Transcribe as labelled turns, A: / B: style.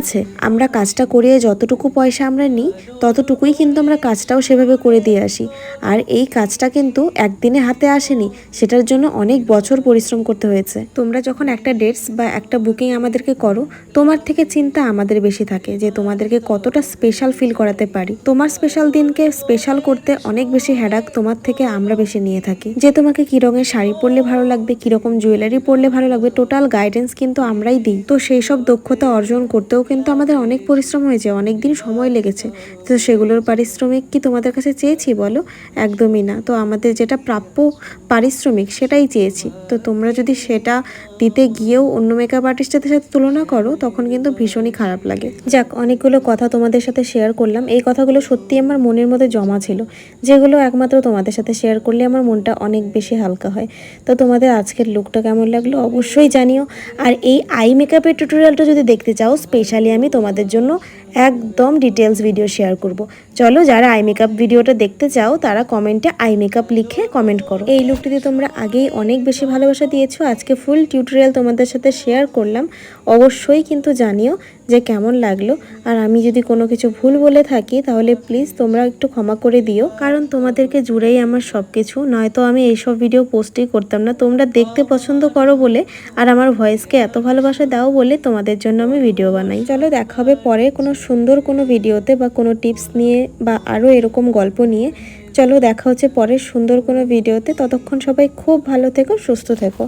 A: আছে আমরা কাজটা করিয়ে যতটুকু পয়সা আমরা নিই ততটুকুই কিন্তু আমরা কাজটাও সেভাবে করে দিয়ে আসি। আর এই কাজটা কিন্তু একদিনে হাতে আসেনি, সেটার জন্য অনেক বছর পরিশ্রম করতে হয়েছে। তোমরা যখন একটা ডেটস বা একটা বুকিং আমাদেরকে করো, তোমার থেকে চিন্তা আমাদের বেশি থাকে যে তোমাদেরকে কতটা স্পেশাল ফিল করাতে পারি। তোমার স্পেশাল দিনকে স্পেশাল করতে অনেক বেশি হ্যাডাক তোমার থেকে আমরা বেশি নিয়ে থাকি। যে তোমাকে কি রঙের শাড়ি পরলে ভালো লাগবে, কিরকম জুয়েলারি পরলে ভালো লাগবে, টোটাল গাইডেন্স কিন্তু আমরাই দিই। তো সেই সব দক্ষতা অর্জন করতেও কিন্তু আমাদের অনেক পরিশ্রম হয়েছে, অনেক দিন সময় লেগেছে। তো সেগুলোর পারিশ্রমিক কি তোমাদের কাছে চেয়েছি বলো? একদমই না। তো আমাদের যেটা প্রাপ্য পারিশ্রমিক সেটাই চেয়েছি। তো তোমরা যদি সেটা দিতে গিয়েও অন্য মেকআপ আর্টিস্টের সাথে তুলনা করো তখন কিন্তু ভীষণই খারাপ লাগে। যাক, অনেকগুলো কথা তোমাদের সাথে শেয়ার করলাম। এই কথাগুলো সত্যি আমার মনের মধ্যে জমা ছিল, যেগুলো একমাত্র তোমাদের সাথে শেয়ার করলে আমার মনটা অনেক বেশি হালকা হয়। তো তোমাদের আজকের লুকটা কেমন লাগলো অবশ্যই জানিও। আর এই আই মেকআপের টিউটোরিয়ালটা যদি দেখতে চাও, স্পেশালি আমি তোমাদের জন্য একদম ডিটেলস ভিডিও শেয়ার করব। চলো, যারা আই মেকআপ ভিডিওটা দেখতে চাও তারা কমেন্টে আই মেকআপ লিখে কমেন্ট করো। এই লুকটিতে তোমরা আগেই অনেক বেশি ভালোবাসা দিয়েছো, আজকে ফুল টিউটোরিয়াল তোমাদের সাথে শেয়ার করলাম। অবশ্যই কিন্তু জানিও যে কেমন লাগলো। আর আমি যদি কোনো কিছু ভুল বলে থাকি তাহলে প্লিজ তোমরা একটু ক্ষমা করে দিও, কারণ তোমাদেরকে জুড়েই আমার সব কিছু। নয়তো আমি এইসব ভিডিও পোস্টই করতাম না। তোমরা দেখতে পছন্দ করো বলে আর আমার ভয়েসকে এত ভালোবাসা দাও বলে তোমাদের জন্য আমি ভিডিও বানাই। চলো, দেখা হবে পরে কোনো সুন্দর কোনো ভিডিওতে বা কোনো টিপস নিয়ে বা আরও এরকম গল্প নিয়ে। চলো, দেখা হচ্ছে পরে সুন্দর কোনো ভিডিওতে। ততক্ষণ সবাই খুব ভালো থেকো, সুস্থ থেকো।